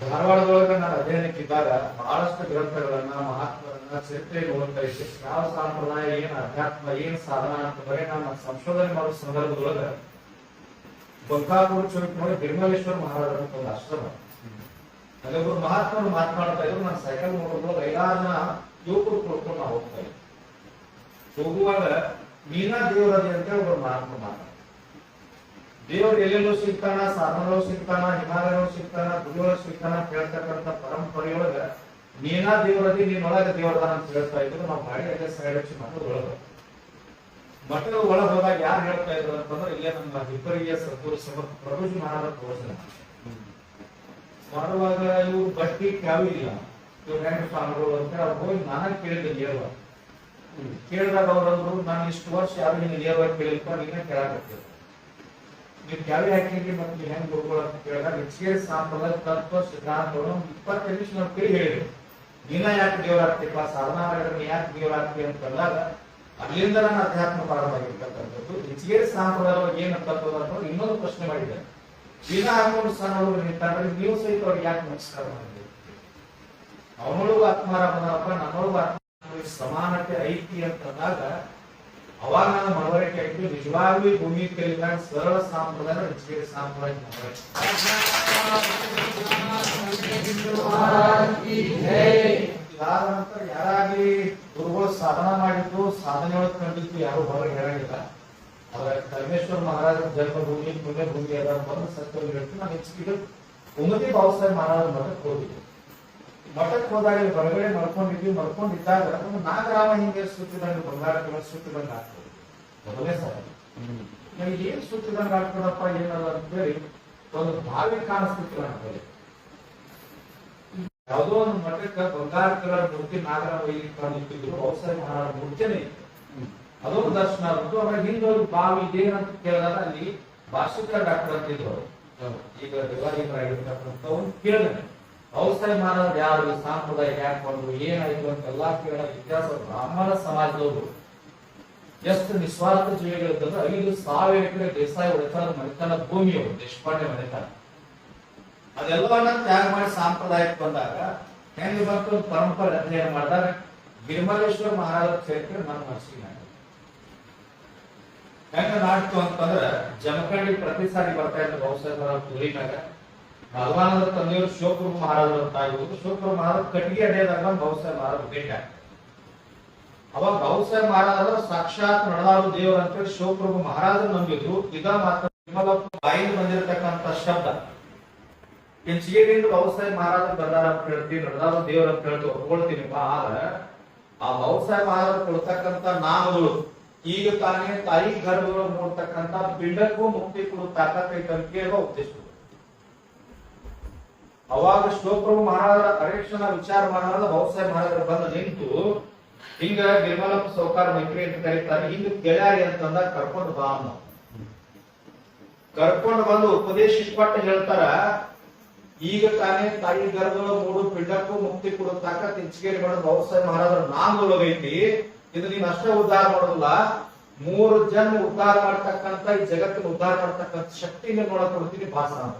ಧಾರವಾಡದೊಳಗ ನಾನು ಅಧ್ಯಯನಕ್ಕಿದ್ದಾಗ ಬಹಳಷ್ಟು ಗ್ರಂಥಗಳನ್ನ ಮಹಾತ್ಮರನ್ನ ಚರಿತ್ರೆಯನ್ನು ಓದ್ತಾ ಇದ್ದೆ. ಯಾವ ಸಂಪ್ರದಾಯ, ಏನ್ ಅಧ್ಯಾತ್ಮ, ಏನ್ ಸಾಧನ ಅಂತ ಬರೀ ನಾನು ಸಂಶೋಧನೆ ಮಾಡೋ ಸಂದರ್ಭದೊಳಗ ಬಂಕಾಪುರ ಚೌಕಿನೊಳಗೆ ಗಿರಿಮಲೇಶ್ವರ ಮಹಾರಾಜರ ಒಂದು ಆಶ್ರಮ, ಅಲ್ಲೊಬ್ರು ಮಹಾತ್ಮರು ಮಾತನಾಡ್ತಾ ಇದ್ರು. ನಾನು ಸೈಕಲ್ ನೋಡಿದ್ರೊಳಗೆ ಐದಾರನ ಯುವಕರು ಕೊಡ್ಕೊಂಡು ನಾವು ಹೋಗ್ತಾ ಇದ್ದೆ. ಹೋಗುವಾಗ ಮೀನಾ ದೇವರದಿ ಅಂತ ಒಬ್ಬರು ಮಹಾತ್ಮ ಮಾತಾಡ್ತಾರೆ. ದೇವರು ಎಲ್ಲೆಲ್ಲೂ ಸಿಗ್ತಾನ, ಸಾಧನಗಳು ಸಿಗ್ತಾನ, ಹಿಮಾಲಯಗಳು ಸಿಗ್ತಾನ, ಗುರುಗಳು ಸಿಗ್ತಾನ ಕೇಳ್ತಕ್ಕಂಥ ಪರಂಪರೆಯೊಳಗ ಮೀನಾ ದೇವರದಿ ನೀನೊಳಗ ದೇವರದಾನ ಅಂತ ಹೇಳ್ತಾ ಇದ್ರು. ನಾವು ಗಾಡಿ ಅಲ್ಲೇ ಸೈಡ್ ಹಚ್ಚಿ ಮಠದ ಮಠದ ಒಳಗೆ ಹೋದಾಗ ಯಾರು ಹೇಳ್ತಾ ಇದ್ರು ಅಂತಂದ್ರೆ ಇಲ್ಲೇ ನಮ್ಮ ಹಿಬ್ಬರಿಯ ಸದ್ಗುರು ಸಮರ್ಥ ಪ್ರಭುಜಿ ಮಹಾರಾಜ ತೋರಿಸಿದ ಮಾಡುವಾಗ ಇವು ಬಟ್ಟಿ ಕ್ಯಾವಿ ಇಲ್ಲ, ಇವ್ರು ಹೆಂಗ ಸ್ವಾಮಿಗಳು ಅಂತ ಅವ್ರು ಹೋಗಿ ನಾನಾಗ ಕೇಳಿದ್ದೆ ನೇರವಾಗಿ. ಕೇಳಿದಾಗ ಅವ್ರಂದ್ರು, ನಾನು ಇಷ್ಟು ವರ್ಷ ಯಾರು ನಿನ್ನ ನೇರವಾಗಿ ಕೇಳಿಲ್ಪ, ನೀನೇ ಕೇಳಾಕತ್ತೀರ, ನೀವು ಕ್ಯಾವಿ ಹಾಕಿದ್ರಿ ಮತ್ತೆ ನೀವು ಹೆಂಗ್ ಗುರುಗಳು ಅಂತ ಕೇಳಿದಾಗ ಹೆಚ್ಚಿಗೆ ಸಾಂಪ್ರದಾಯ ತತ್ವ ಸಿದ್ಧಾಂತಗಳು 25 ನಿಮಿಷ ನಾವು ಕೇಳಿ ಹೇಳಿದ್ರು. ನೀನ ಯಾಕೆ ದೇವರಾಗ್ತಿಪ್ಪ, ಸಾಧನಾ ನೀ ಯಾಕೆ ದೇವರಾಗ್ತಿ ಅಂತ ಬಂದಾಗ ಅಲ್ಲಿಂದ ನನ್ನ ಅಧ್ಯಾತ್ಮ ಪ್ರಾರಂಭ ಆಗಿರ್ತಕ್ಕಂಥದ್ದು. ಹೆಚ್ಚಿಗೆ ಸಾಂಪ್ರದಾಯ ಏನ್ ತತ್ವದ ಅಂತ ಇನ್ನೊಂದು ಪ್ರಶ್ನೆ ಮಾಡಿದ್ದಾರೆ. ದಿನ ಹಾಕೊಂಡು ಸಣ್ಣವರು ನಿಂತಾದ್ರೆ ನೀವು ಸಹಿತ ಅವ್ರಿಗೆ ಯಾಕೆ ನಮಸ್ಕಾರ ಮಾಡಿದ್ರಿ? ಅವನೊಳಗೂ ಆತ್ಮಾರಾಮನಪ್ಪ, ನನ್ನೊಳಗೂ ಆತ್ಮ ಸಮಾನತೆ ಐತಿ ಅಂತಂದಾಗ ಅವಾಗ ನಾನು ಮನವರಿಕೆ ಆಯ್ತು. ನಿಜವಾಗ್ಲೂ ಈ ಭೂಮಿ ಕಲಿದಾಗ ಸರಳ ಸಾಂಪ್ರದಾಯ ಹೆಚ್ಚಿಗೆ ಸಾಂಪ್ರದಾಯ ಇದಾದ ನಂತರ ಯಾರಾಗ್ಲಿ ಗುರುಗಳು ಸಾಧನ ಮಾಡಿದ್ದು, ಸಾಧನೆ ಒಳಗೆ ಕಂಡಿದ್ದು ಯಾರು ಹೊರಗೆ ಹೇಳಂಗಿಲ್ಲ. ಅವರ ಧರ್ಮೇಶ್ವರ ಮಹಾರಾಜರ ಜನ್ಮಭೂಮಿ ಪುಣ್ಯಭೂಮಿ ಅದ ಬಂದು ಸತ್ಯ ಹೇಳ್ತೀನಿ. ನಾನು ಹೆಚ್ಚಿಗೆ ಉನ್ನತಿ ಬಾಬಾಸಾಹೇಬ್ ಮಹಾರಾಜ ಮಠಕ್ಕೆ ಹೋಗಿದ್ದೆ. ಮಠಕ್ಕೆ ಹೋದಾಗ ಹೊರಗಡೆ ಮಡ್ಕೊಂಡಿದ್ದಾಗ ಒಂದು ನಾಗರಾಮ ಹಿಂಗೆ ಸುತ್ತಿದಂಗೆ ಬಂಗಾರ ಸುತ್ತಿದಂಗೆ ಆಗ್ತದೆ. ಮೊದಲನೇ ಸಾರಿ ನನಗೆ ಏನ್ ಸುತ್ತಿದಂಗೆ ಆಗ್ತದಪ್ಪ ಏನಲ್ಲ ಅಂತ ಹೇಳಿ ಒಂದು ಬಾವಿ ಕಾಣಿಸ್ತಿತ್ತು ನನಗೆ. ಯಾವುದೋ ಒಂದು ಮಠಕ್ಕೆ ಬಂಗಾರ ಕಲರ್ ಮೂರ್ತಿ ನಾಗರಾಮ ನಿಂತಿದ್ರು, ಬಾಬಾಸಾಹೇಬ್ ಮಹಾರಾಜ ಮೂರ್ತಿನೇ ಅದೊಂದು ದರ್ಶನ ಆಗುತ್ತೆ. ಅವರ ಹಿಂದೊಂದು ಬಾವಿ ಇದೇನಂತ ಕೇಳಿದಾಗ ಅಲ್ಲಿ ಭಾಷಿಕ ಡಾಕ್ಟರ್ ಅಂತಿದ್ರು, ಈಗ ದೇವಾಲಯರಾಗಿರ್ತಕ್ಕಂಥವ್ರು ಕೇಳಿದ್ರೆ ಬಾಬಾಸಾಹೇಬ್ ಮಹಾರಾಜ್ ಯಾರು, ಸಾಂಪ್ರದಾಯ ಯಾಕೆ ಬಂದ್ರು, ಏನಾಯ್ತು ಅಂತೆಲ್ಲ ಕೇಳ ಇತಿಹಾಸ. ಬ್ರಾಹ್ಮಣ ಸಮಾಜದವರು ಎಷ್ಟು ನಿಸ್ವಾರ್ಥ ಜೀವಿಗಳಿದ್ದಂದ್ರೆ 5,000 ಎಕರೆ ದೇಸಾಯಿ ಹೊಡೆತನ ಮನೆತನ ಭೂಮಿಯವರು, ದೇಶಪಾಂಡೆ ಮನೆತನ, ಅದೆಲ್ಲವನ್ನ ತ್ಯಾಗ ಮಾಡಿ ಸಾಂಪ್ರದಾಯಕ್ಕೆ ಬಂದಾಗ ಹೆಂಗ್ ಬಂತು ಪರಂಪರೆ ಅಧ್ಯಯನ ಮಾಡಿದಾಗ ಗಿರಿಮಲೇಶ್ವರ ಮಹಾರಾಜರ ಚರಿತ್ರೆ ನನ್ನ ಮನಸ್ಸಿಗೆ ಹೆಂಗ ನಾಡ್ತು ಅಂತಂದ್ರ ಜಮಖಂಡಿ ಪ್ರತಿ ಸಾರಿ ಬರ್ತಾ ಇದ್ರು ಬಾಬಾಸಾಹೇಬ್ ಮಹಾರಾಜ್ ಊರಿನಾಗ. ಭಗವಾನಂದ ತಂದೆಯವರು ಶಿವಪ್ರಭು ಮಹಾರಾಜರ ತಾಯಿ, ಶಿವಪ್ರಭು ಮಹಾರಾಜ್ ಕಟ್ಟಿಗೆ ಅಡೆಯದಾಗ ಬಾಬಾಸಾಹೇಬ್ ಮಹಾರಾಜ್ ಭೇಟಿ ಆಗ್ತಾರೆ. ಅವಾಗ ಬಾಬಾಸಾಹೇಬ್ ಮಹಾರಾಜರ ಸಾಕ್ಷಾತ್ ನಡೆದಾಳು ದೇವರು ಅಂತೇಳಿ ಶಿವಪ್ರಭು ಮಹಾರಾಜರು ನಂಬಿದ್ರು. ಇದ ಮಾತ್ರ ಬಾಯಿಂದ ಬಂದಿರತಕ್ಕಂತ ಶಬ್ದ. ಹೆಚ್ಚಿಗೆಯಿಂದ ಬಾಬಾಸಾಹೇಬ್ ಮಹಾರಾಜ ಬಂದಾರ ಅಂತ ಹೇಳ್ತೀವಿ, ನಡೆದಾಳು ದೇವ್ರ ಅಂತ ಹೇಳ್ತೀವಿ, ಒಪ್ಕೊಳ್ತೀನಿಪ್ಪ. ಆದ್ರೆ ಆ ಬಾಬಾಸಾಹೇಬ್ ಮಹಾರಾಜ ಕೊಡ್ತಕ್ಕಂತ ನಾಮಗಳು ಈಗ ತಾನೇ ತಾಯಿ ಗರ್ಭಗಳು ಮೂಡ್ತಕ್ಕಂತ ಪಿಂಡಕ್ಕೂ ಮುಕ್ತಿ ಕೊಡೋ ತಾಕತ್ ಐತೆ ಅಂತ ಕೇಳುವ ಉದ್ದೇಶ. ಅವಾಗ ಶಿವಪ್ರಭು ಮಹಾರಾಜರ ಅರೇಕ್ಷಣ ವಿಚಾರ ಮಾಡಾದ ಬಾಬಾಸಾಹೇಬ್ ಮಹಾರಾಜರು ಬಂದು ನಿಂತು ಹಿಂಗ ಗಿರಿಮಲಪ್ಪ ಸೌಕಾರ ಮೈತ್ರಿ ಅಂತ ಕರೀತಾರೆ, ಹಿಂಗ ಗೆಳೆಯಾರಿ ಅಂತಂದಾಗ ಕರ್ಕೊಂಡು ಬಾ ಅನ್ನೋ. ಕರ್ಕೊಂಡು ಬಂದು ಉಪದೇಶ ಕೊಟ್ಟು ಹೇಳ್ತಾರ, ಈಗ ತಾನೇ ತಾಯಿ ಗರ್ಭಗಳು ಮೂಡು ಪಿಂಡಕ್ಕೂ ಮುಕ್ತಿ ಕೊಡೋ ತಾಕತ್ ಹೆಚ್ಚಿಗೆ ಮಾಡೋದು ಬಾಬಾಸಾಹೇಬ್ ಮಹಾರಾಜರ ನಾಮದೊಳಗೈತಿ. ಇದು ನೀನ್ ಅಷ್ಟೇ ಉದ್ಧಾರ ಮಾಡೋದಿಲ್ಲ, 3 ಜನ ಉದ್ಧಾರ ಮಾಡ್ತಕ್ಕಂತ ಈ ಜಗತ್ತಿನ ಉದ್ಧಾರ ಮಾಡ್ತಕ್ಕಂಥ ಶಕ್ತಿನ ನೋಡಕ್ ಕೊಡ್ತೀನಿ ಭಾಷಣ ಅಂತ.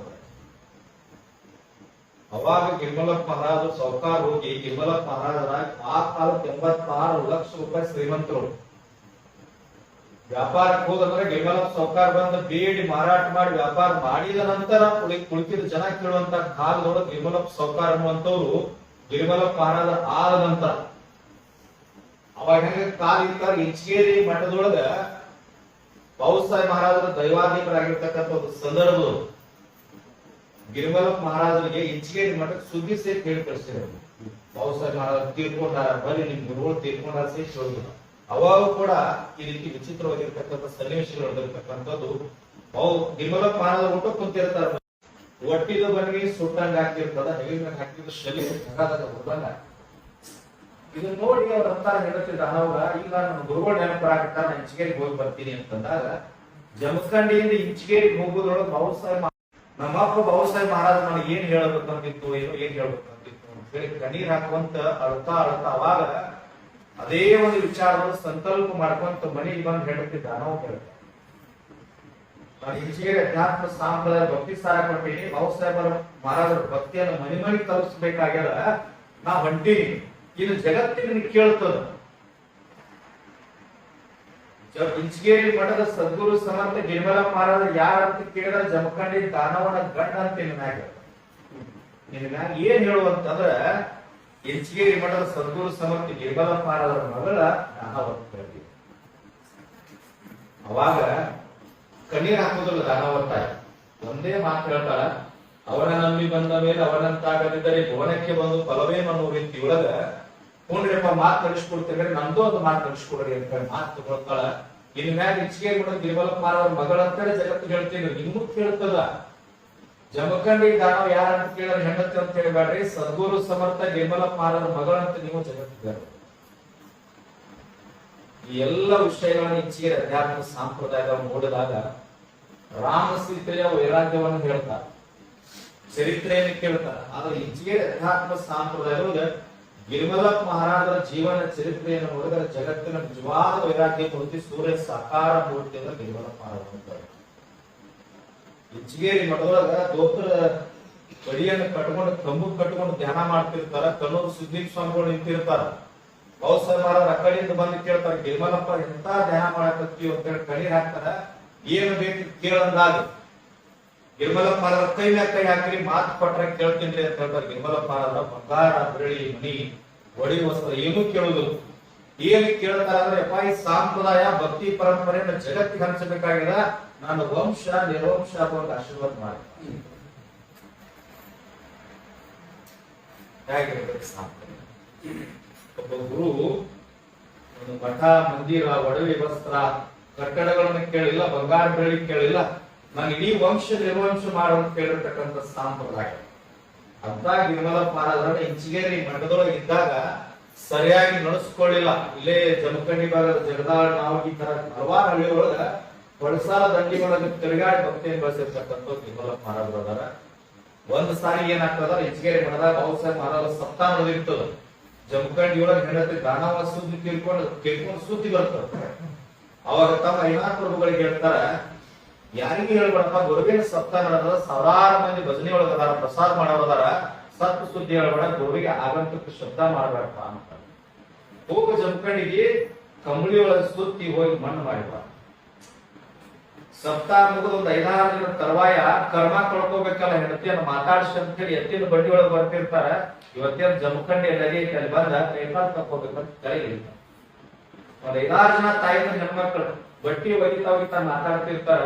ಅವಾಗ ಗಿರಿಮಲಪ್ಪ ಮಹಾರಾಜ ಸೌಕಾರ ಹೋಗಿ ಗಿರಿಮಲಪ್ಪ ಮಹಾರಾಜರ ಆ ಕಾಲಕ್ಕೆ 86 ಲಕ್ಷ ರೂಪಾಯಿ ಶ್ರೀಮಂತರು. ವ್ಯಾಪಾರಕ್ಕೆ ಹೋದಂದ್ರೆ ಗಿರಿಮಲಪ್ಪ ಸೌಕಾರ ಬಂದು ಬೇಡಿ ಮಾರಾಟ ಮಾಡಿ ವ್ಯಾಪಾರ ಮಾಡಿದ ನಂತರ ಕುಳಿತಿದ ಜನ ಕೇಳುವಂತ ಕಾಲದೊಳಗೆ ಗಿರಿಮಲಪ್ಪ ಸೌಕಾರ ಅನ್ನುವಂಥವ್ರು ಗಿರಿಮಲಪ್ಪ ಮಹಾರಾಜ ಆದ ನಂತರ ಅವಾಗ ಹೆಂಗ ಕಾಲಿರ್ತಾರ ಇಂಚಗೇರಿ ಮಠದೊಳಗ ಬಾಬಾಸಾಹೇಬ್ ಮಹಾರಾಜರ ದೈವಾಧೀನರಾಗಿರ್ತಕ್ಕಂಥ ಒಂದು ಸಂದರ್ಭದವರು ಗಿರಿಮಲಪ್ಪ ಮಹಾರಾಜರಿಗೆ ಇಂಚಗೇರಿ ಮಠಕ್ಕೆ ಸುದ್ದಿ ಸೇರಿ ಹೇಳಿ ಕಳಿಸಿದ್ರು. ಬಾಬಾಸಾಹೇಬ್ ಮಹಾರಾಜ ತೀರ್ಕೊಂಡಾರ, ಬರೀ ನಿಮ್ ಗುರುಗಳು ತೀರ್ಕೊಂಡಾರ ಸೇರಿ ಹೇಳಿದ್ರು. ಅವಾಗ ಕೂಡ ಈ ರೀತಿ ವಿಚಿತ್ರವಾಗಿರ್ತಕ್ಕಂಥ ಸನ್ನಿವೇಶಗಳು ನಡೆದಿರ್ತಕ್ಕಂಥದ್ದು. ಅವು ಗಿರಿಮಲಪ್ಪ ಮಹಾರಾಜ ಊಟ ಕುಂತಿರ್ತಾರ, ಒಟ್ಟಿದ ಬನ್ನಿ ಸುಟ್ಟಂಗ ಹಾಕಿರ್ತದ, ನೆಗಿನ ಹಾಕಿದ್ರು ಶಲಿ ಹುಟ್ಟಂಗ. ಇದನ್ನ ನೋಡಿ ಅವ್ರ ಅಂತಾರ ಹೇಳ್ತಿದ್ರ, ಅವಾಗ ಈಗ ನನ್ನ ಗುರುಗಳು ನೆನಪರಾಗಿರ್ತಾರ, ನಾನು ಇಂಚಗೇರಿಗೆ ಹೋಗಿ ಬರ್ತೀನಿ ಅಂತಂದಾಗ ಜಮಖಂಡಿಯಿಂದ ಇಂಚಗೇರಿಗೆ ಹೋಗೋದ್ರೊಳಗೆ ಬಾಬಾಸಾಹೇಬ್ ನಮ್ಮಪ್ಪ ಬಾಬಾಸಾಹೇಬ್ ಮಹಾರಾಜ ನನಗೆ ಏನ್ ಹೇಳ್ಬೇಕಂತಿತ್ತು, ಏನ್ ಹೇಳ್ಬೇಕಂತಿತ್ತು ಅಂತ ಹೇಳಿ ಕಣ್ಣೀರ್ ಹಾಕುವಂತ ಅಳ್ತಾ ಅವಾಗ ಅದೇ ಒಂದು ವಿಚಾರವನ್ನು ಸಂಕಲ್ಪ ಮಾಡ್ಕೊಂತ ಮನೆಗೆ ಬಂದು ಹೇಳ್ತಿದ್ದ. ನಾವು ಹೇಳ್ತೇವೆ ನಾನು ಇಂಚಿಗೆರೆ ಅಧ್ಯಾತ್ಮ ಸಾಂಪ್ರದಾಯ ಭಕ್ತಿ ಸಾರ ಕೊಟ್ಟಿನಿ. ಬಾಬು ಸಾಹೇಬರ ಮಹಾರಾಜರ ಭಕ್ತಿಯನ್ನು ಮನಿ ಮನಿ ತಲುಪಿಸಬೇಕಾಗ್ಯದ. ನಾ ಹೊಂಟೀನಿ, ಇದು ಜಗತ್ತಿನ ಕೇಳ್ತದ. ಇಂಚಿಗೇರಿ ಮಠದ ಸದ್ಗುರು ಸಮರ್ಥ ಗಿರಿಮಲ ಮಹಾರಾಜ ಯಾರಂತ ಕೇಳಿದ್ರೆ ಜಮಖಂಡಿ ದಾನವನ ಗಂಡ ಅಂತ ನಿನ್ನ ಮ್ಯಾಗ ಏನ್ ಹೇಳುವಂತಂದ್ರ ಇಂಚಿಗೇರಿ ಮಠದ ಸದ್ಗುರು ಸಮರ್ಥ ಗಿರಿಮಲ ಮಹಾರಾಜರ ಮಗಳ ದಾನವತ್ತ. ಅವಾಗ ಕಣ್ಣೀರ್ ಹಾಕೋದಿಲ್ಲ ದಾನವತ್ತ, ಒಂದೇ ಮಾತು ಹೇಳ್ತಾರ, ಅವನ ನಂಬಿ ಬಂದ ಮೇಲೆ ಅವನಂತಾಗದಿದ್ದರೆ ಭುವನಕ್ಕೆ ಬಂದು ಫಲವೇನು ಅನ್ನೋ ರೀತಿ ಒಳಗ ನೋಡ್ರಿಪ್ಪ ಮಾತು ನಡೆಸ್ಕೊಡ್ತೇವೆ, ನಮ್ದು ಒಂದು ಮಾತು ನಡೆಸ್ಕೊಡ್ರಿ ಅಂತ ಮಾತು ತಗೊಳ್ತಾಳ. ಇನ್ ಮ್ಯಾಗ ಇಂಚಿಗೇರಿ ಮಠದ ಗಿರಿಮಲ ಮಹಾರಾಜರ ಮಗಳಂತಾನೆ ಜಗತ್ತು ಹೇಳ್ತೀನಿ, ನಿಮಗೂ ಕೇಳ್ತದ. ಜಮಖಂಡಿ ದಾನವ ಯಾರಂತ ಕೇಳಿದ್ರೆ ಹೆಂಡತಿ ಅಂತ ಹೇಳ್ಬೇಡ್ರಿ, ಸದ್ಗುರು ಸಮರ್ಥ ಗಿರಿಮಲ ಮಹಾರಾಜರ ಮಗಳಂತ ನೀವು ಜಗತ್ತಿದ್ದಾರೆ. ಈ ಎಲ್ಲ ವಿಷಯಗಳನ್ನ ಇಂಚಿಗೇರಿ ಅಧ್ಯಾತ್ಮ ಸಂಪ್ರದಾಯದ ನೋಡಿದಾಗ ರಾಮ ಸೀತೆಯ ವೈರಾಗ್ಯವನ್ನು ಹೇಳ್ತಾರೆ, ಚರಿತ್ರೆಯನ್ನು ಕೇಳ್ತಾರೆ. ಆದ್ರೆ ಇಂಚಿಗೇರಿ ಅಧ್ಯಾತ್ಮ ಸಂಪ್ರದಾಯದೊಳಗ ಗಿರಿಮಲ ಮಹಾರಾಜರ ಜೀವನ ಚರಿತ್ರೆಯನ್ನು ನೋಡಿದರೆ ಜಗತ್ತಿನ ನಿಜವಾದ ವೈರಾಗ್ಯ ಮೂರ್ತಿ ಸೂರ್ಯ ಸಾಕಾರ ಮೂರ್ತಿ ಅಂದ್ರೆ ಗಿರಿಮಲ ಮಹಾರಾಜ. ಇಂಚಿಗೇರಿ ಮಠದೊಳಗ ದೋತ್ರ ಕಡಿಯನ್ನು ಕಟ್ಕೊಂಡು ಕಂಬು ಕಟ್ಕೊಂಡು ಧ್ಯಾನ ಮಾಡ್ತಿರ್ತಾರ. ಕಣ್ಣೂರು ಸುದೀಪ್ ಸ್ವಾಮಿಗಳು ನಿಂತಿರ್ತಾರ. ಬಹುಸಾಹ ಮಹಾರಾಜ ಆ ಕಡೆಯಿಂದ ಬಂದು ಕೇಳ್ತಾರ, ಗಿರಿಮಲಪ್ಪ ಎಂತ ಧ್ಯಾನ ಮಾಡಕತ್ತೀವಿ ಅಂತ ಹೇಳಿ ಕಣ್ಣೀರ್ ಹಾಕ್ತಾರ. ಏನು ಬೇಕು ಕೇಳಂದಾಗ ಗಿರಿಮಲಪ್ಪ ಮಹಾರಾಜ ಕೈ ಮ್ಯಾಗ ಕೈ ಹಾಕ್ರಿ, ಮಾತು ಕೊಟ್ರೆ ಕೇಳ್ತೀನಿ ಅಂತ ಹೇಳ್ತಾರೆ. ಗಿರಿಮಲಪ್ಪ ಮಹಾರಾಜ ಬಂಗಾರ ಬೆಳ್ಳಿ ಮನಿ ಒಡಿ ವಸ್ತ್ರ ಏನೂ ಕೇಳುದು. ಏನು ಕೇಳ್ತಾರ ಅಂದ್ರೆ ಯಪ್ಪ ಈ ಸಂಪ್ರದಾಯ ಭಕ್ತಿ ಪರಂಪರೆಯನ್ನು ಜಗತ್ತಿಗೆ ಹಂಚಬೇಕಾಗಿದ, ನಾನು ವಂಶ ನಿರ್ವಂಶ ಒಂದು ಆಶೀರ್ವಾದ ಮಾಡಿ ಹೇಗಿರ್ಬೇಕು ಸಂಪ್ರದಾಯ. ಒಬ್ಬ ಗುರು ಒಂದು ಮಠ ಮಂದಿರ ಒಡವೆ ವಸ್ತ್ರ ಕಟ್ಟಡಗಳನ್ನು ಕೇಳಿಲ್ಲ, ಬಂಗಾರ ಬೆಳ್ಳಿ ಕೇಳಿಲ್ಲ, ನಾನು ಇಡೀ ವಂಶ ನಿರ್ವಂಶ ಮಾಡುವಂತ ಕೇಳಿರ್ತಕ್ಕಂಥ ಸಂಪ್ರದಾಯ. ಅಂತ ಗಿರಿಮಲ ಮಹಾರಾಜರನ್ನ ಇಂಚಿಗೇರಿ ಮಠದೊಳಗೆ ಇದ್ದಾಗ ಸರಿಯಾಗಿ ನಡೆಸ್ಕೊಳ್ಳಿಲ್ಲ. ಇಲ್ಲೇ ಜಮಖಂಡಿ ಭಾಗದ ಜಗದಾಳ ನಾವು ಈ ತರ ಹಲವಾರು ಹಳ್ಳಿಯೊಳಗ ಹೊಳಸಾಲ ದಂಡಿ ಒಳಗೆ ತಿರುಗಾಡಿ ಭಕ್ತಿಯನ್ನು ಬೆಳೆಸಿರ್ತಕ್ಕಂಥ ಗಿರಿಮಲ ಮಹಾರಾಜರ. ಒಂದ್ ಸಾರಿ ಏನಾಗ್ತದ, ಇಂಚಿಗೇರಿ ಮಠದಾಗ ಬಾಬು ಸಾಹೇಬ್ ಮಹಾರಾಜ ಸಪ್ತಾಹ ನಡೆದಿರ್ತದ. ಜಮಖಂಡಿ ಒಳಗೆ ಹೆಂಡತಿ ದಾನವ ಸುದ್ದಿ ಕೇಳ್ಕೊಂಡು ಸುದ್ದಿ ಬರ್ತದ. ಅವಾಗ ತಮ್ಮ ಐನಾರು ಪ್ರಭುಗಳಿಗೆ ಹೇಳ್ತಾರ, ಯಾರಿಗೂ ಹೇಳ್ಬೇಡಪ್ಪ, ಗುರುವಿನ ಸಪ್ತಾಹ ನಡೆದ, ಸಾವಿರಾರು ಮಂದಿ ಭಜನೆ ಒಳಗದಾರ, ಪ್ರಸಾರ ಮಾಡೋದಾರ, ಸತ್ ಸುದ್ದಿ ಹೇಳ್ಬೇಡ, ಗುರುವಿಗೆ ಆಗಂತುಕ ಶಬ್ದ ಮಾಡ್ಬೇಡಪ್ಪ ಅಂತ. ಹೋಗ ಜಮಖಂಡಿಗೆ ಕಂಬಳಿ ಒಳಗೆ ಸುತ್ತಿ ಹೋಗಿ ಮಣ್ಣು ಮಾಡಿದ. ಸಪ್ತಾಹ ಮುಗಿದ ಒಂದು 5-6 ದಿನ ತರುವಾಯ ಕರ್ಮ ಕಳ್ಕೋಬೇಕಲ್ಲ, ಹೆಂಡತಿಯನ್ನು ಮಾತಾಡ್ಸಿ ಅಂತ ಹೇಳಿ ಎತ್ತಿನ ಬಂಡಿ ಒಳಗೆ ಬರ್ತಿರ್ತಾರ. ಇವತ್ತೇನು ಜಮಖಂಡಿ ನದಿ ಐತಿ, ಅಲ್ಲಿ ಬಂದ ಕೈಕಾಲ್ ತಕ್ಕೋಬೇಕಂತ ಕರೆಯಿಲ್ಲ. ಒಂದ್ 5-6 ಜನ ತಾಯಿನ ಹೆಣ್ಮಕ್ಳು ಬಟ್ಟಿ ಒಗಿತಾ ಮಾತಾಡ್ತಿರ್ತಾರ.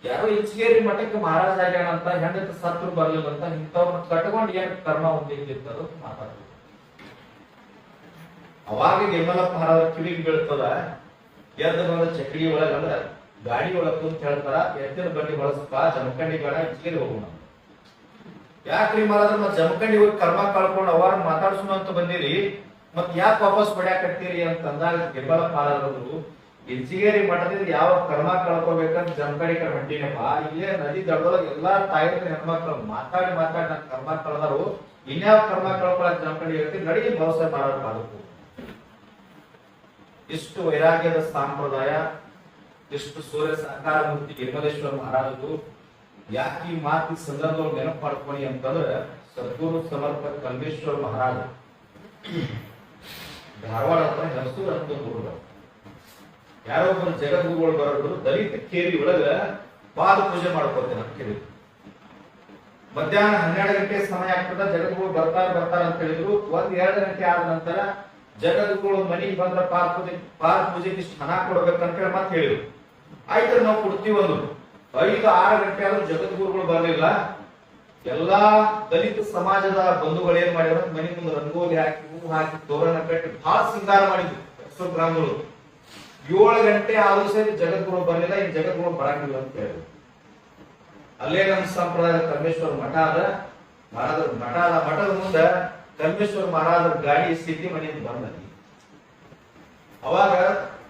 ಯಾರೋ ಇಂಚಿಗೇರಿ ಮಠಕ್ಕೆ ಮಹಾರಾಜ ಆಗ್ಯಾನ ಅಂತ, ಹೆಂಡತಿ ಸತ್ರು ಬರ್ಲಿಲ್ಲ ಅಂತ, ಇಂಥವ್ರನ್ನ ಕಟ್ಕೊಂಡು ಏನ್ ಕರ್ಮ ಹೊಂದಿದ್ದು ಮಾತಾಡ್ತಿರ್ತಾರೆ. ಅವಾಗ ಗಿರಿಮಲಪ್ಪ ಮಹಾರಾಜ ಕಿವಿಗೆ ಬೀಳ್ತದ. ಎದ್ದು ಬಂದ ಚಕ್ರಿ ಒಳಗ ಅಂದ್ರ ಗಾಡಿ ಒಳಗ್ ಕುಂತ ಹೇಳ್ತಾರ, ಎತ್ತಿನ ಬಂಡಿ ಬಳಸಪ್ಪ, ಜಮಖಂಡಿ ಬೇಡ, ಇಂಚಿಗೇರಿ ಹೋಗೋಣ. ಯಾಕ್ರಿ ಮಹಾರಾಜ ಮತ್ ಜಮಖಂಡಿ ಹೋಗಿ ಕರ್ಮ ಕಳ್ಕೊಂಡು ಅವಾರ ಮಾತಾಡ್ಸೋಣ ಅಂತ ಬಂದಿರಿ, ಮತ್ ಯಾಕೆ ವಾಪಸ್ ಬಡ್ಯಾಕತ್ತೀರಿ ಅಂತ ಅಂದಾಗ ಗಿರಿಮಲಪ್ಪ ಮಹಾರಾಜರು, ಇಂಚಿಗೇರಿ ಮಠದಿಂದ ಯಾವ ಕರ್ಮ ಕಳ್ಕೋಬೇಕಂತ ಜಮಖಂಡಿ ಕಡೆ ಹೊಂಟಿನಪ್ಪ, ಇಲ್ಲೇ ನದಿ ದಡದೊಳಗೆ ಎಲ್ಲಾ ತಾಯಿನ ಹೆಣ್ಮಕ್ಳು ಮಾತಾಡಿ ನನ್ ಕರ್ಮ ಕಳ್ದಾರು, ಇನ್ಯಾವ ಕರ್ಮ ಕಳ್ಕೊಳಕ್ ಜಮಖಂಡಿ ಹೇಳ್ತೀನಿ, ನಡಿ ಭರವಸೆ ಮಾಡಬೇಕು. ಇಷ್ಟು ವೈರಾಗ್ಯದ ಸಂಪ್ರದಾಯ, ಇಷ್ಟು ಸೂರ್ಯ ಸಾಕಾರ ಮೂರ್ತಿ ಗಿರಿಮಲೇಶ್ವರ ಮಹಾರಾಜರು. ಯಾಕೆ ಈ ಮಾತಿ ಸಂದರ್ಭ ನೆನಪು ಮಾಡ್ಕೊಳಿ ಅಂತಂದ್ರೆ, ಸದ್ಗುರು ಸಮರ್ಥ ಕಲ್ಮೇಶ್ವರ ಮಹಾರಾಜ ಧಾರವಾಡ ಹತ್ರ ಹೆಸರು ಅಂತ ಗುರುಗಳು, ಯಾರೋ ಒಬ್ಬರು ಜಗದ್ಗುರುಗಳು ಬರೋರು ದಲಿತ ಕೇರಿ ಒಳಗ ಪಾದ ಪೂಜೆ ಮಾಡ್ಕೊಳ್ತೇನೆ ಅಂತ ಕೇಳಿ. ಮಧ್ಯಾಹ್ನ 12 ಗಂಟೆ ಸಮಯ ಆಗ್ತದ, ಜಗದ್ಗುರು ಬರ್ತಾರ ಅಂತ ಹೇಳಿದ್ರು. 1-2 ಗಂಟೆ ಆದ ನಂತರ ಜಗದ್ಗುರು ಮನೆಗೆ ಬಂದ್ರ ಪಾದ ಪೂಜೆಗೆ ಇಷ್ಟು ಹಣ ಕೊಡ್ಬೇಕಂತ ಹೇಳಿ ಮತ್ತೆ ಹೇಳಿದ್ರು. ಆಯ್ತು ನಾವು ಕೊಡ್ತೀವಿ ಅಂದ್ರು. 5-6 ಗಂಟೆ ಆದ್ರೂ ಜಗದ್ಗುರುಗಳು ಬರಲಿಲ್ಲ. ಎಲ್ಲಾ ದಲಿತ ಸಮಾಜದ ಬಂಧುಗಳು ಏನ್ ಮಾಡ್ಯಾರ, ಮನೆ ಮುಂದೆ ರಂಗೋಲಿ ಹಾಕಿ, ಹೂ ಹಾಕಿ, ತೋರಣ ಕಟ್ಟಿ ಬಹಳ ಸಿಂಗಾರ ಮಾಡಿದ್ರು. 100 ಗ್ರಾಮಗಳು. 7 ಗಂಟೆ ಆದ್ರೂ ಸರಿ ಜಗದ್ಗುರು ಬರಲಿಲ್ಲ. ಈ ಜಗದ್ಗುರು ಬರಂಗಿಲ್ಲ ಅಂತ ಹೇಳಿದ್ರು. ಅಲ್ಲೇ ನಮ್ಮ ಸಂಪ್ರದಾಯದ ಕಲ್ಮೇಶ್ವರ ಮಠ ಅದ. ಮಠದ ಮುಂದೆ ಕಲ್ಮೇಶ್ವರ ಮಹಾರಾಜರ ಗಾಡಿ ಸ್ಥಿತಿ ಮನೆಯಿಂದ ಬಂದಲ್ಲಿ. ಅವಾಗ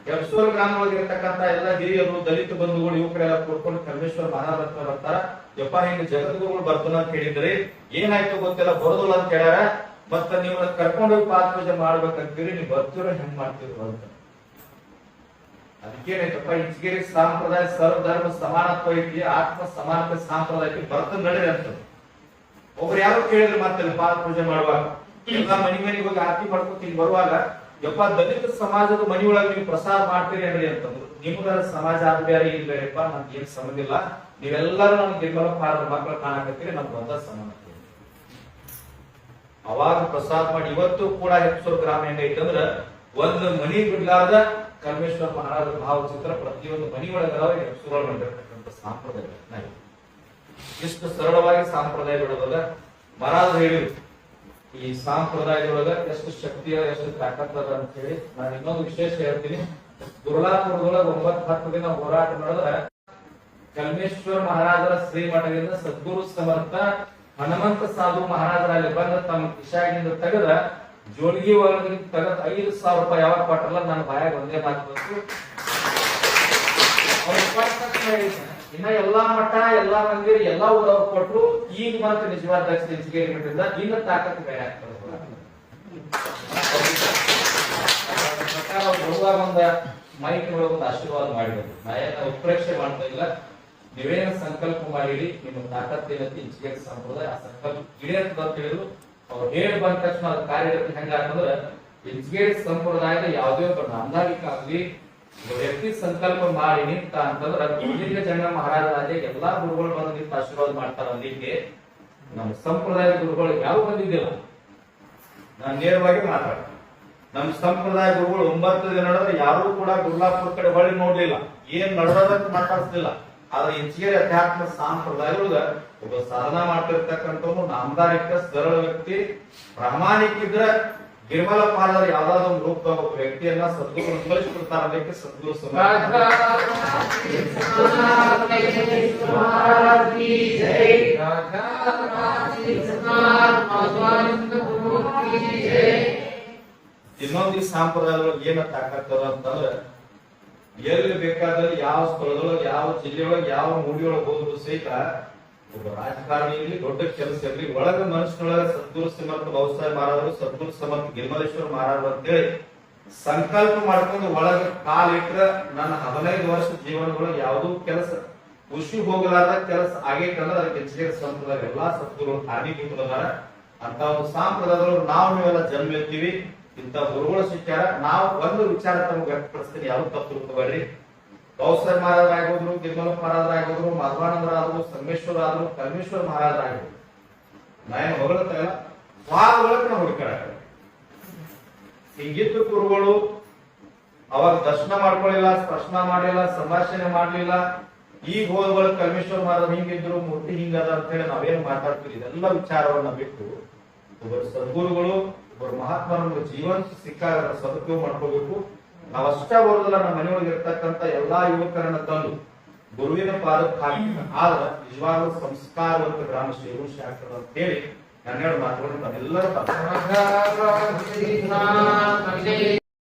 200 ಗ್ರಾಮಗಳಿಗೆ ಇರತಕ್ಕಂತ ಎಲ್ಲ ಹಿರಿಯರು, ದಲಿತ ಬಂಧುಗಳು, ಯುವಕರೆಲ್ಲ ಕೂಡ್ಕೊಂಡು ಕಲ್ಮೇಶ್ವರ ಮಹಾರಾಜ ಹತ್ರ ಬರ್ತಾರ. ಯಪ್ಪ ಹಿಂಗ ಜಗದ್ಗುರುಗಳು ಬರ್ತಾನ ಅಂತ ಹೇಳಿದ್ರಿ, ಏನಾಯ್ತು ಗೊತ್ತಿಲ್ಲ, ಬರೋದಿಲ್ಲ ಅಂತ ಹೇಳ್ಯಾರ, ಮತ್ತ ನೀವು ಕರ್ಕೊಂಡೋಗಿ ಪಾದ ಪೂಜೆ ಮಾಡ್ಬೇಕಂತೀರಿ, ನೀವು ಬರ್ತೀರೋ ಹೆಂಗ್ ಮಾಡ್ತೀರಿ ಅಂತ. ಅದಕ್ಕೇನೈತಪ್ಪ ಇಂಚಗೇರಿ ಸಂಪ್ರದಾಯ ಸರ್ವಧರ್ಮ ಸಮಾನತ್ವ ಐತಿ, ಆತ್ಮ ಸಮಾನತೆ ಸಂಪ್ರದಾಯ ಐತಿ, ಬರ್ತ ನಡೀರಿ ಅಂತ. ಒಬ್ರು ಯಾರು ಕೇಳಿದ್ರೆ ಮತ್ತೆ ಪಾದ ಪೂಜೆ ಮಾಡುವಾಗ ಎಲ್ಲ ಮನೆಗೆ ಹೋಗಿ ಆರತಿ ಮಾಡ್ಕೊತೀನಿ ಬರುವಾಗ, ಯಪ್ಪ ದಲಿತ ಸಮಾಜದ ಮನೆಯೊಳಗೆ ನೀವು ಪ್ರಸಾದ ಮಾಡ್ತೀರಿ ಅನ್ರಿ ಅಂತಂದ್ರು. ನಿಮ್ಗ ಸಮಾಜ ಆದ ಬೇರೆ ಇಲ್ಲಿ ಬೇರೆಪ್ಪ, ನಮ್ಗೆ ಏನ್ ಸಂಬಂಧ ಇಲ್ಲ, ನೀವೆಲ್ಲರೂ ನಮ್ಗೆ ನಿರ್ಮಲ ಪಾದ ಮಕ್ಕಳು ಕಾಣಕತ್ತೀರಿ, ನಮ್ಗೆ ಒಂದ ಸಮಾನತೆ. ಅವಾಗ ಪ್ರಸಾದ ಮಾಡಿ ಇವತ್ತು ಕೂಡ ಹೆಪ್ಸೂರ್ ಗ್ರಾಮ ಹೆಂಗೈತಂದ್ರ ಒಂದು ಮನಿ ಬಿಡ್ಲಾರ್ದ ಕಲ್ಮೇಶ್ವರ ಮಹಾರಾಜ ಭಾವಚಿತ್ರ ಪ್ರತಿಯೊಂದು ಮನಿಯೊಳಗ ಹೆಪ್ಸೂರ್ ಮಾಡಿರ್ತಕ್ಕಂಥ ಸಂಪ್ರದಾಯ. ಇಷ್ಟು ಸರಳವಾಗಿ ಸಂಪ್ರದಾಯ ಬಿಡೋದಲ್ಲ, ಮಹಾರಾಜರು ಹೇಳಿದ್ರು ಈ ಸಂಪ್ರದಾಯದೊಳಗ ಎಷ್ಟು ಶಕ್ತಿ ಎಷ್ಟು ತಾಕತ್ತದ ಅಂತ ಹೇಳಿ. ನಾನು ಇನ್ನೊಂದು ವಿಶೇಷ ಹೇಳ್ತೀನಿ. ದುರ್ಲಾಪುರದೊಳಗ 9-10 ದಿನ ಹೋರಾಟ ನಡೆದ್ರ ಕಲ್ಮೇಶ್ವರ ಮಹಾರಾಜರ ಶ್ರೀಮಠದಿಂದ ಸದ್ಗುರು ಸಮರ್ಥ ಹನುಮಂತ ಸಾಧು ಮಹಾರಾಜರಲ್ಲಿ ಬಂದ ತಮ್ಮ ಕಿಶಾಗಿಂದ ತೆಗೆದ ಜೋಳಿಗೆ ಒಳಗೆ ತೆಗೆದ 5,000 ರೂಪಾಯಿ ಯಾವಾಗ ಕೊಟ್ಟರಲ್ಲ ನನ್ನ ಬಾಯಾಗ ಒಂದೇ ಮಾತು ಬಂತು. ಇನ್ನ ಎಲ್ಲಾ ಮಠ ಎಲ್ಲಾ ಮಂದಿರ ಎಲ್ಲಾ ಊರವ್ರು ಕೊಟ್ರು, ಈಗ ಮಾತ್ರ ನಿಜವಾದ ದಕ್ಷಿಣ ಇಂಚಗೇರಿ ಮಠದಿಂದ ಇನ್ನ ತಾಕತ್ತು ಬೇರೆ ಆಗ್ತದೆ. ಬರುವಾಗ ಒಂದ ಮೈಕ್ ಒಂದು ಆಶೀರ್ವಾದ ಮಾಡಿದ್ರು. ನಾ ಉತ್ಪ್ರೇಕ್ಷೆ ಮಾಡ್ತಾ ಇಲ್ಲ, ನೀವೇನ ಸಂಕಲ್ಪ ಮಾಡಿರಿ, ನಿಮ್ಮ ತಾಕತ್ತೇನಂತ ಇಂಚಗೇರಿ ಸಂಪ್ರದಾಯ ಆ ಸಂಕಲ್ಪ ಹಿಡಿಯಂತ ಅಂತ ಹೇಳಿದ್ರು. ಅವ್ರು ಹೇಳಿ ಬಂದ ತಕ್ಷಣ ಅದ್ ಕಾರ್ಯಗತಿ ಹೆಂಗಾತಂದ್ರ ಇಂಚಗೇರಿ ಸಂಪ್ರದಾಯದ ಯಾವುದೇ ಒಬ್ಬ ನಾಂದಾರಿಕಾಗ್ಲಿ ವ್ಯಕ್ತಿ ಸಂಕಲ್ಪ ಮಾಡಿ ನಿಂತ ಅಂತಂದ್ರ ಗುರುಲಿಂಗ ಜಂಗ ಮಹಾರಾಜರಾಜೆ ಎಲ್ಲಾ ಗುರುಗಳು ಬಂದು ನಿಂತ ಆಶೀರ್ವಾದ ಮಾಡ್ತಾರ. ಅಲ್ಲಿಗೆ ನಮ್ಮ ಸಂಪ್ರದಾಯದ ಗುರುಗಳು ಯಾವ ಬಂದಿದ್ದಿಲ್ಲ. ನಾನು ನೇರವಾಗಿ ಮಾತಾಡ್ತೀನಿ. ನಮ್ಮ ಸಂಪ್ರದಾಯ ಗುರುಗಳು 9 ದಿನ ನಡೆದ್ರೆ ಯಾರು ಕೂಡ ಗುರ್ಲಾಪುರ ಕಡೆ ಹೊಳ್ಳಿ ನೋಡ್ಲಿಲ್ಲ, ಏನ್ ನಡೆದೋದಂತ ಮಾತಾಡ್ತಿಲ್ಲ. ಆದ್ರೆ ಇಂಚಗೇರಿ ಅಧ್ಯಾತ್ಮ ಸಂಪ್ರದಾಯದೊಳಗ ಒಬ್ಬ ಸಾಧನ ಮಾಡ್ತಿರ್ತಕ್ಕಂಥವ್ನು ನಾಮದಾರಿಕ ಸರಳ ವ್ಯಕ್ತಿ, ಪ್ರಾಮಾಣಿಕ ಇದ್ರ ಗಿರ್ಮಲ ಪಾದರ ಯಾವ್ದಾದ್ರು ಒಂದು ರೂಪದಾಗ ಒಬ್ಬ ವ್ಯಕ್ತಿಯನ್ನ ಸದ್ಗುರು ಕಳಿಸ್ಕೊಡ್ತಾರ. ಅದಕ್ಕೆ ಸದ್ಗುರು ಇನ್ನೊಂದು ಈ ಸಂಪ್ರದಾಯದೊಳಗೆ ಏನ ತಾಕತ್ತದ ಅಂತಂದ್ರ ಎಲ್ಲಿ ಬೇಕಾದಲ್ಲಿ ಯಾವ ಸ್ಥಳದೊಳಗೆ ಯಾವ ಜಿಲ್ಲೆಯೊಳಗೆ ಯಾವ ಮೂಡಿಯೊಳಗೆ ಹೋದ್ರು ಸಹಿತ ಒಬ್ಬ ರಾಜಕಾರಣಿ ಇರ್ಲಿ ದೊಡ್ಡ ಕೆಲಸ ಇರ್ಲಿ ಒಳಗ ಮನುಷ್ಯನೊಳಗ ಸದ್ಗುರು ಸಮರ್ಥ ಬಹುಸಾಹೇಬ್ ಮಹಾರಾಜರು ಸದ್ಗುರು ಸಮರ್ಥ ಗಿರ್ಮಲೇಶ್ವರ ಮಹಾರಾಜರು ಅಂತೇಳಿ ಸಂಕಲ್ಪ ಮಾಡ್ಕೊಂಡು ಒಳಗ ಕಾಲಿಟ್ರ ನನ್ನ 15 ವರ್ಷ ಜೀವನದೊಳಗೆ ಯಾವುದೂ ಕೆಲಸ ಖುಷಿ ಹೋಗಲಾದ ಕೆಲಸ ಆಗೈತಂದ್ರೆ ಅದಕ್ಕೆ ಇಂಚಗೇರಿ ಸಂಪ್ರದಾಯ ಎಲ್ಲಾ ಸದ್ಗುರುಗಳು ಕಾರಣೀಭೂತರದಾರ. ಅಂತ ಒಂದು ಸಂಪ್ರದಾಯದೊಳಗೆ ನಾವು ನೀವೆಲ್ಲ ಜನ್ಮ ಎತ್ತೀವಿ. ಇಂಥ ಗುರುಗಳ ಶಿಷ್ಯರ ನಾವು ಒಂದು ವಿಚಾರ ತಮಗೆ ವ್ಯಕ್ತಪಡಿಸ್ತೀನಿ, ಯಾವ್ದು ತಪ್ಪು ತಿಳ್ಕೊಬೇಡ್ರಿ. ಬಹುಸಾಹೇಬ್ ಮಹಾರಾಜರಾಗಿದ್ರು, ಗಿರ್ಮಲ ಮಹಾರಾಜರಾಗಿದ್ರು, ಮಾಧವಾನಂದರಾದ್ರು, ಸಂಗಮೇಶ್ವರ ಆದ್ರು, ಕಲ್ಮೇಶ್ವರ ಮಹಾರಾಜರಾಗಿದ್ರು. ನಾಯನ್ ಹೊಗಳತ್ತ ಇಲ್ಲ, ವಾದೊಳಗೆ ನಾವು ಹುಡುಕಾಡ ಹಿಂಗಿತ್ತು ಗುರುಗಳು. ಅವಾಗ ದರ್ಶನ ಮಾಡ್ಕೊಳ್ಳಿಲ್ಲ, ಸ್ಪರ್ಶನ ಮಾಡಿಲ್ಲ, ಸಂಭಾಷಣೆ ಮಾಡ್ಲಿಲ್ಲ. ಈಗ ಹೋದಗಳು ಕಲ್ಮೇಶ್ವರ ಮಹಾರಾಜ ಹಿಂಗಿದ್ರು, ಮೂರ್ತಿ ಹಿಂಗದ ಅಂತ ಹೇಳಿ ನಾವೇನು ಮಾತಾಡ್ತೀವಿ. ಇದೆಲ್ಲ ವಿಚಾರವನ್ನ ಬಿಟ್ಟು ಒಬ್ಬರು ಸದ್ಗುರುಗಳು ಒಬ್ಬರು ಮಹಾತ್ಮರ ಜೀವಂತ ಸಿಕ್ಕಾಗ ಸದುಪಯೋಗ ಮಾಡ್ಕೋಬೇಕು. ನಾವಷ್ಟ ಬರೋದಿಲ್ಲ, ನಮ್ಮ ಮನೆಯೊಳಗೆ ಇರ್ತಕ್ಕಂಥ ಎಲ್ಲಾ ಯುವಕರನ್ನ ತಂದು ಗುರುವಿನ ಪಾದಕ್ಕೆ ಹಾಕಿ ಆದ್ರ ನಿಜವಾಗ್ಲೂ ಸಂಸ್ಕಾರವಂತ ಗ್ರಾಮ ಶ್ರೀಗುರುಷಿ ಆಗ್ತದ ಅಂತ ಹೇಳಿ 12 ಮಾತುಗಳನ್ನು ನಾವೆಲ್ಲರೂ